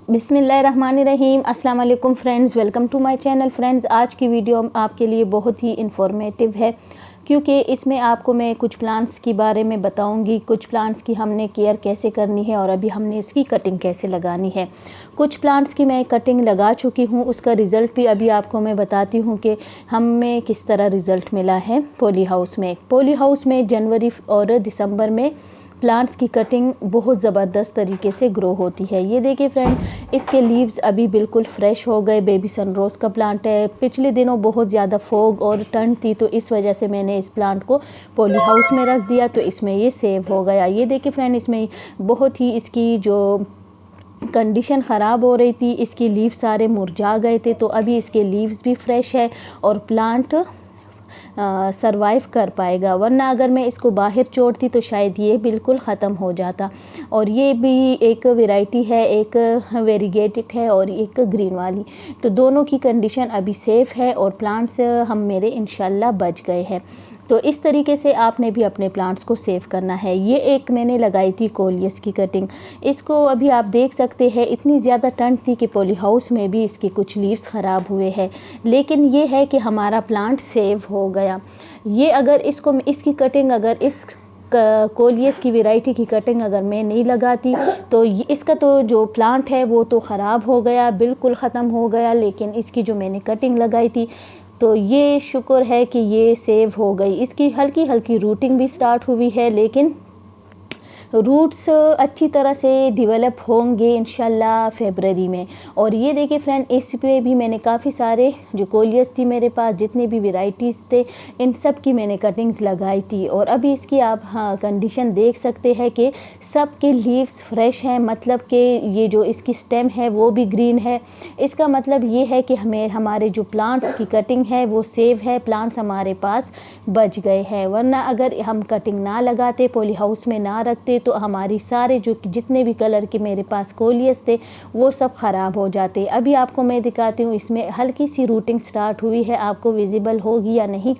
बिस्मिल्लाहिर्रहमानिर्रहीम। अस्सलाम वालेकुम friends, welcome to my channel. Friends, आज की वीडियो आपके लिए बहुत ही इंफॉर्मेटिव है क्योंकि इसमें आपको मैं कुछ प्लांट्स के बारे में बताऊंगी, कुछ प्लांट्स की हमने केयर कैसे करनी है और अभी हमने इसकी कटिंग कैसे लगानी है। कुछ प्लांट्स की मैं कटिंग लगा चुकी हूँ, उसका रिज़ल्ट भी अभी आपको मैं बताती हूँ कि हमें किस तरह रिज़ल्ट मिला है। पॉली हाउस में जनवरी और दिसंबर में प्लांट्स की कटिंग बहुत ज़बरदस्त तरीके से ग्रो होती है। ये देखिए फ्रेंड, इसके लीव्स अभी बिल्कुल फ्रेश हो गए। बेबी सनरोज़ का प्लांट है। पिछले दिनों बहुत ज़्यादा फोग और ठंड थी, तो इस वजह से मैंने इस प्लांट को पॉली हाउस में रख दिया, तो इसमें ये सेव हो गया। ये देखिए फ्रेंड, इसमें बहुत ही इसकी जो कंडीशन ख़राब हो रही थी, इसके लीव्स सारे मुरझा गए थे, तो अभी इसके लीव्स भी फ्रेश है और प्लांट सरवाइव कर पाएगा। वरना अगर मैं इसको बाहर छोड़ती तो शायद ये बिल्कुल ख़त्म हो जाता। और ये भी एक वैरायटी है, एक वेरीगेटेड है और एक ग्रीन वाली, तो दोनों की कंडीशन अभी सेफ़ है और प्लांट्स हम मेरे इंशाल्लाह बच गए हैं। तो इस तरीके से आपने भी अपने प्लांट्स को सेव करना है। ये एक मैंने लगाई थी कोलियस की कटिंग, इसको अभी आप देख सकते हैं इतनी ज़्यादा ठंड थी कि पॉली हाउस में भी इसके कुछ लीव्स ख़राब हुए हैं, लेकिन ये है कि हमारा प्लांट सेव हो गया। ये अगर इसकी कटिंग अगर इस कोलियस की वैरायटी की कटिंग अगर मैं नहीं लगाती तो इसका तो जो प्लांट है वो तो ख़राब हो गया, बिल्कुल ख़त्म हो गया। लेकिन इसकी जो मैंने कटिंग लगाई थी तो ये शुक्र है कि ये सेव हो गई। इसकी हल्की हल्की रूटिंग भी स्टार्ट हुई है, लेकिन रूट्स अच्छी तरह से डेवलप होंगे इंशाल्लाह फरवरी में। और ये देखिए फ्रेंड, इस पे भी मैंने काफ़ी सारे जो कोलियस थी मेरे पास, जितने भी वैरायटीज़ थे, इन सब की मैंने कटिंग्स लगाई थी। और अभी इसकी आप कंडीशन देख सकते हैं कि सब के लीव्स फ्रेश हैं, मतलब कि ये जो इसकी स्टेम है वो भी ग्रीन है। इसका मतलब ये है कि हमारे जो प्लांट्स की कटिंग है वो सेव है, प्लांट्स हमारे पास बच गए हैं। वरना अगर हम कटिंग ना लगाते, पॉली हाउस में ना रखते, तो हमारी सारे जो जितने भी कलर के मेरे पास कोलियस थे वो सब ख़राब हो जाते। अभी आपको मैं दिखाती हूँ, इसमें हल्की सी रूटिंग स्टार्ट हुई है, आपको विजिबल होगी या नहीं,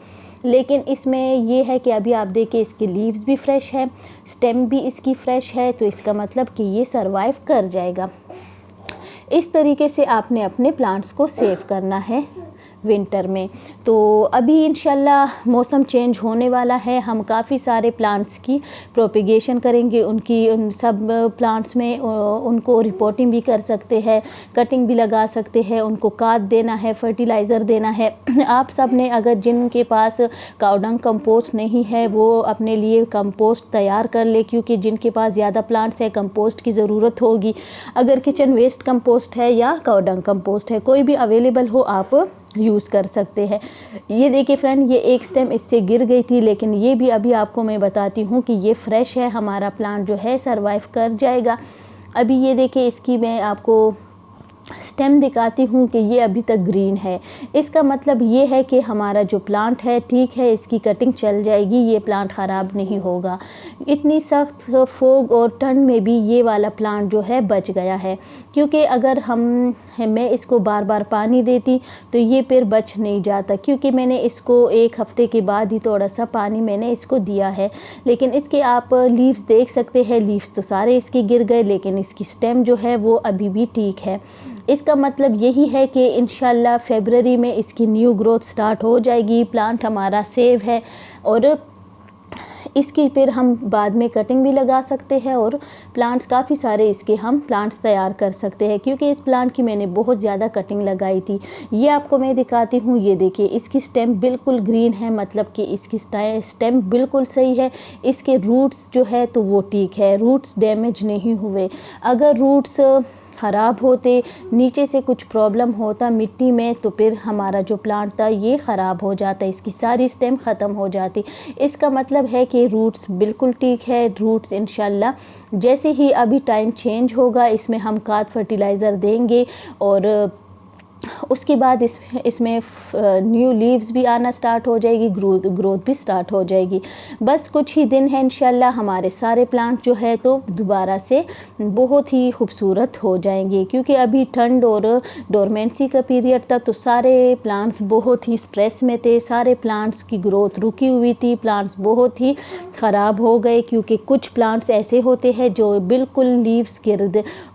लेकिन इसमें ये है कि अभी आप देखिए इसके लीव्स भी फ्रेश है, स्टेम भी इसकी फ्रेश है, तो इसका मतलब कि ये सरवाइव कर जाएगा। इस तरीके से आपने अपने प्लांट्स को सेव करना है विंटर में। तो अभी इंशाल्लाह मौसम चेंज होने वाला है, हम काफ़ी सारे प्लांट्स की प्रोपिगेशन करेंगे, उन सब प्लांट्स में उनको रिपोर्टिंग भी कर सकते हैं, कटिंग भी लगा सकते हैं, उनको खाद देना है, फर्टिलाइज़र देना है। आप सब ने अगर जिनके पास काउडंग कंपोस्ट नहीं है वो अपने लिए कंपोस्ट तैयार कर ले, क्योंकि जिनके पास ज़्यादा प्लांट्स है कंपोस्ट की ज़रूरत होगी। अगर किचन वेस्ट कंपोस्ट है या काउडंग कंपोस्ट है, कोई भी अवेलेबल हो, आप यूज़ कर सकते हैं। ये देखिए फ्रेंड, ये एक स्टेम इससे गिर गई थी, लेकिन ये भी अभी आपको मैं बताती हूँ कि ये फ्रेश है, हमारा प्लांट जो है सरवाइव कर जाएगा। अभी ये देखिए, इसकी मैं आपको स्टेम दिखाती हूँ कि ये अभी तक ग्रीन है। इसका मतलब ये है कि हमारा जो प्लांट है ठीक है, इसकी कटिंग चल जाएगी, ये प्लांट ख़राब नहीं होगा। इतनी सख्त फोग और ठंड में भी ये वाला प्लांट जो है बच गया है, क्योंकि अगर मैं इसको बार बार पानी देती तो ये फिर बच नहीं जाता, क्योंकि मैंने इसको एक हफ़्ते के बाद ही थोड़ा सा पानी मैंने इसको दिया है। लेकिन इसके आप लीव्स देख सकते हैं, लीव्स तो सारे इसके गिर गए, लेकिन इसकी स्टेम जो है वो अभी भी ठीक है। इसका मतलब यही है कि इंशाल्लाह फरवरी में इसकी न्यू ग्रोथ स्टार्ट हो जाएगी, प्लांट हमारा सेव है और इसकी फिर हम बाद में कटिंग भी लगा सकते हैं और प्लांट्स काफ़ी सारे इसके हम प्लांट्स तैयार कर सकते हैं, क्योंकि इस प्लांट की मैंने बहुत ज़्यादा कटिंग लगाई थी। ये आपको मैं दिखाती हूँ, ये देखिए इसकी स्टेम बिल्कुल ग्रीन है, मतलब कि इसकी स्टेम बिल्कुल सही है। इसके रूट्स जो है तो वो ठीक है, रूट्स डैमेज नहीं हुए। अगर रूट्स ख़राब होते, नीचे से कुछ प्रॉब्लम होता मिट्टी में, तो फिर हमारा जो प्लांट था ये ख़राब हो जाता, इसकी सारी स्टेम ख़त्म हो जाती। इसका मतलब है कि रूट्स बिल्कुल ठीक है। रूट्स इंशाल्लाह जैसे ही अभी टाइम चेंज होगा, इसमें हम खाद फर्टिलाइज़र देंगे और उसके बाद इसमें न्यू लीव्स भी आना स्टार्ट हो जाएगी, ग्रोथ भी स्टार्ट हो जाएगी। बस कुछ ही दिन है, इंशाल्लाह हमारे सारे प्लांट जो है तो दोबारा से बहुत ही खूबसूरत हो जाएंगे। क्योंकि अभी ठंड और डोरमेंसी का पीरियड था, तो सारे प्लांट्स बहुत ही स्ट्रेस में थे, सारे प्लांट्स की ग्रोथ रुकी हुई थी, प्लांट्स बहुत ही ख़राब हो गए। क्योंकि कुछ प्लांट्स ऐसे होते हैं जो बिल्कुल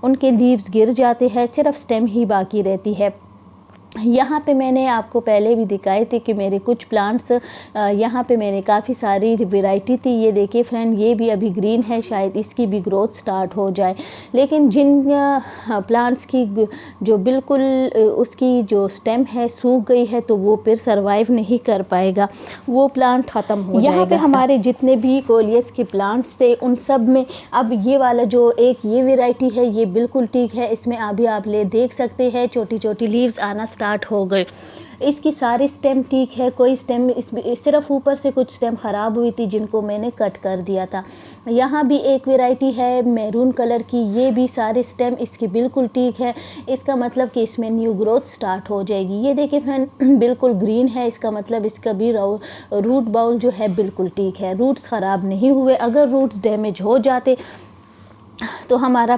उनके लीव्स गिर जाते हैं, सिर्फ स्टेम ही बाकी रहती है। यहाँ पे मैंने आपको पहले भी दिखाए थे कि मेरे कुछ प्लांट्स, यहाँ पे मैंने काफ़ी सारी वैरायटी थी। ये देखिए फ्रेंड, ये भी अभी ग्रीन है, शायद इसकी भी ग्रोथ स्टार्ट हो जाए। लेकिन जिन प्लांट्स की जो बिल्कुल उसकी जो स्टेम है सूख गई है, तो वो फिर सरवाइव नहीं कर पाएगा, वो प्लांट ख़त्म हो जाएगा। यहाँ पे हमारे जितने भी कोलियस के प्लांट्स थे उन सब में अब ये वाला जो एक ये वैरायटी है ये बिल्कुल ठीक है। इसमें अभी आप देख सकते हैं छोटी छोटी लीव्स आना स्टार्ट हो गए। इसकी सारी स्टेम ठीक है, कोई स्टेम इसमें सिर्फ ऊपर से कुछ स्टेम ख़राब हुई थी जिनको मैंने कट कर दिया था। यहाँ भी एक वैरायटी है मैरून कलर की, ये भी सारे स्टेम इसकी बिल्कुल ठीक है। इसका मतलब कि इसमें न्यू ग्रोथ स्टार्ट हो जाएगी। ये देखिए फ्रेंड, बिल्कुल ग्रीन है, इसका मतलब इसका भी रूट बाउल जो है बिल्कुल ठीक है, रूट्स ख़राब नहीं हुए। अगर रूट्स डैमेज हो जाते तो हमारा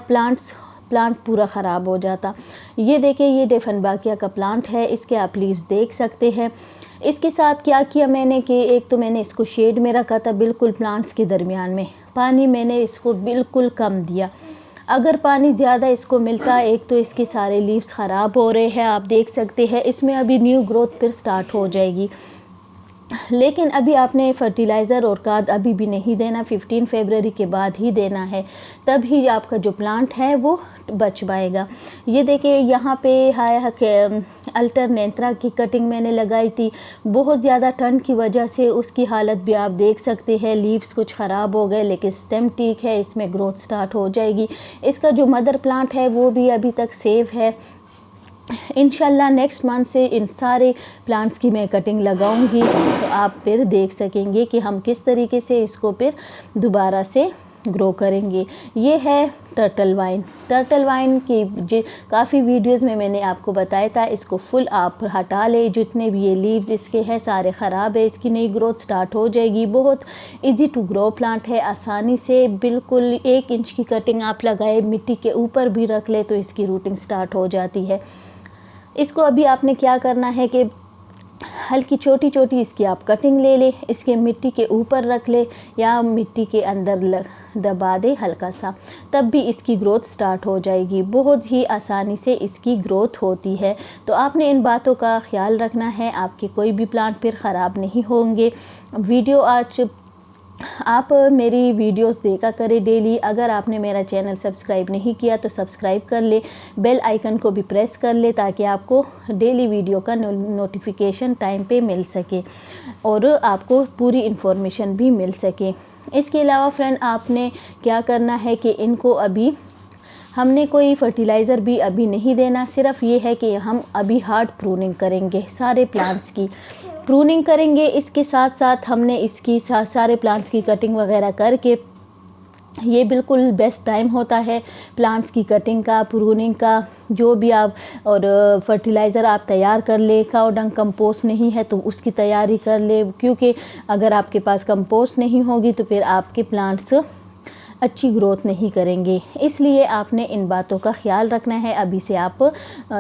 प्लांट पूरा ख़राब हो जाता। ये देखिए, ये डेफनबाकिया का प्लांट है, इसके आप लीव्स देख सकते हैं। इसके साथ क्या किया मैंने कि एक तो मैंने इसको शेड में रखा था, बिल्कुल प्लांट्स के दरमियान में। पानी मैंने इसको बिल्कुल कम दिया। अगर पानी ज़्यादा इसको मिलता, एक तो इसके सारे लीव्स ख़राब हो रहे हैं, आप देख सकते हैं। इसमें अभी न्यू ग्रोथ फिर स्टार्ट हो जाएगी। लेकिन अभी आपने फर्टिलाइज़र और खाद अभी भी नहीं देना, 15 फरवरी के बाद ही देना है, तभी आपका जो प्लांट है वो बच पाएगा। ये देखिए, यहाँ पे अल्टरनेंथरा की कटिंग मैंने लगाई थी, बहुत ज़्यादा ठंड की वजह से उसकी हालत भी आप देख सकते हैं, लीव्स कुछ ख़राब हो गए, लेकिन स्टेम ठीक है, इसमें ग्रोथ स्टार्ट हो जाएगी। इसका जो मदर प्लांट है वो भी अभी तक सेफ है। इंशाल्लाह नेक्स्ट मंथ से इन सारे प्लांट्स की मैं कटिंग लगाऊंगी, तो आप फिर देख सकेंगे कि हम किस तरीके से इसको फिर दोबारा से ग्रो करेंगे। ये है टर्टल वाइन की काफ़ी वीडियोस में मैंने आपको बताया था, इसको फुल आप हटा ले, जितने भी ये लीव्स इसके हैं सारे ख़राब है, इसकी नई ग्रोथ स्टार्ट हो जाएगी। बहुत इजी टू ग्रो प्लांट है, आसानी से बिल्कुल 1 इंच की कटिंग आप लगाए, मिट्टी के ऊपर भी रख ले तो इसकी रूटिंग स्टार्ट हो जाती है। इसको अभी आपने क्या करना है कि हल्की छोटी छोटी इसकी आप कटिंग ले ले, इसके मिट्टी के ऊपर रख ले या मिट्टी के अंदर दबा दे हल्का सा, तब भी इसकी ग्रोथ स्टार्ट हो जाएगी। बहुत ही आसानी से इसकी ग्रोथ होती है। तो आपने इन बातों का ख्याल रखना है, आपके कोई भी प्लांट फिर ख़राब नहीं होंगे। वीडियो आज आप मेरी वीडियोस देखा करें डेली। अगर आपने मेरा चैनल सब्सक्राइब नहीं किया तो सब्सक्राइब कर ले, बेल आइकन को भी प्रेस कर ले, ताकि आपको डेली वीडियो का नोटिफिकेशन टाइम पे मिल सके और आपको पूरी इन्फॉर्मेशन भी मिल सके। इसके अलावा फ्रेंड, आपने क्या करना है कि इनको अभी हमने कोई फर्टिलाइज़र भी अभी नहीं देना, सिर्फ ये है कि हम अभी हार्ड प्रूनिंग करेंगे, सारे प्लांट्स की प्रूनिंग करेंगे। इसके साथ साथ हमने इसकी सारे प्लांट्स की कटिंग वगैरह करके, ये बिल्कुल बेस्ट टाइम होता है प्लांट्स की कटिंग का, प्रूनिंग का। जो भी आप और फर्टिलाइज़र आप तैयार कर ले, काऊ डंग कंपोस्ट नहीं है तो उसकी तैयारी कर ले, क्योंकि अगर आपके पास कंपोस्ट नहीं होगी तो फिर आपके प्लांट्स अच्छी ग्रोथ नहीं करेंगे। इसलिए आपने इन बातों का ख्याल रखना है, अभी से आप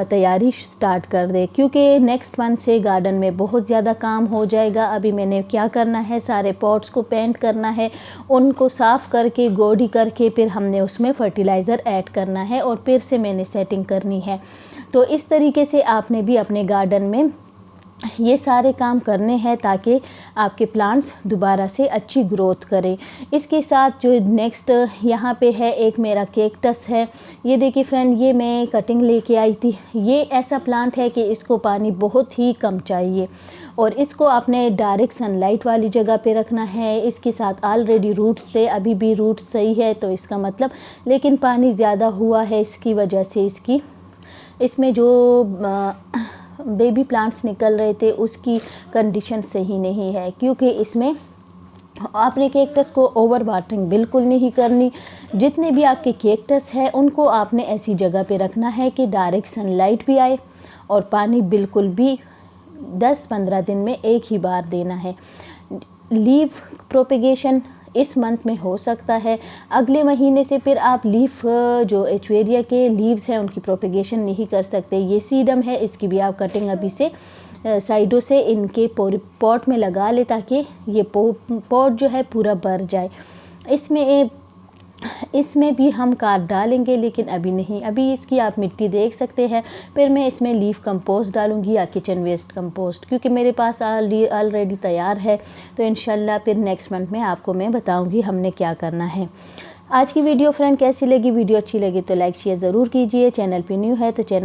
तैयारी स्टार्ट कर दें, क्योंकि नेक्स्ट मंथ से गार्डन में बहुत ज़्यादा काम हो जाएगा। अभी मैंने क्या करना है, सारे पॉट्स को पेंट करना है, उनको साफ़ करके गोडी करके फिर हमने उसमें फ़र्टिलाइज़र ऐड करना है और फिर से मैंने सेटिंग करनी है। तो इस तरीके से आपने भी अपने गार्डन में ये सारे काम करने हैं ताकि आपके प्लांट्स दोबारा से अच्छी ग्रोथ करें। इसके साथ जो नेक्स्ट यहाँ पे है, एक मेरा केक्टस है। ये देखिए फ्रेंड, ये मैं कटिंग लेके आई थी। ये ऐसा प्लांट है कि इसको पानी बहुत ही कम चाहिए और इसको आपने डायरेक्ट सनलाइट वाली जगह पे रखना है। इसके साथ ऑलरेडी रूट्स थे, अभी भी रूट्स सही है, तो इसका मतलब, लेकिन पानी ज़्यादा हुआ है, इसकी वजह से इसमें जो बेबी प्लांट्स निकल रहे थे उसकी कंडीशन सही नहीं है, क्योंकि इसमें आपने कैक्टस को ओवर वाटरिंग बिल्कुल नहीं करनी। जितने भी आपके कैक्टस है उनको आपने ऐसी जगह पे रखना है कि डायरेक्ट सनलाइट भी आए, और पानी बिल्कुल भी 10-15 दिन में एक ही बार देना है। लीफ प्रोपेगेशन इस मंथ में हो सकता है, अगले महीने से फिर आप लीफ जो एचवेरिया के लीव्स हैं उनकी प्रोपेगेशन नहीं कर सकते। ये सीडम है, इसकी भी आप कटिंग अभी से साइडों से इनके पॉट में लगा ले ताकि ये पॉट जो है पूरा भर जाए। इसमें भी हम खाद डालेंगे, लेकिन अभी नहीं। अभी इसकी आप मिट्टी देख सकते हैं। फिर मैं इसमें लीफ कंपोस्ट डालूंगी या किचन वेस्ट कंपोस्ट, क्योंकि मेरे पास ऑलरेडी तैयार है। तो इंशाल्लाह फिर नेक्स्ट मंथ में आपको मैं बताऊंगी हमने क्या करना है। आज की वीडियो फ्रेंड कैसी लगी? वीडियो अच्छी लगी तो लाइक शेयर ज़रूर कीजिए। चैनल पे न्यू है तो चैनल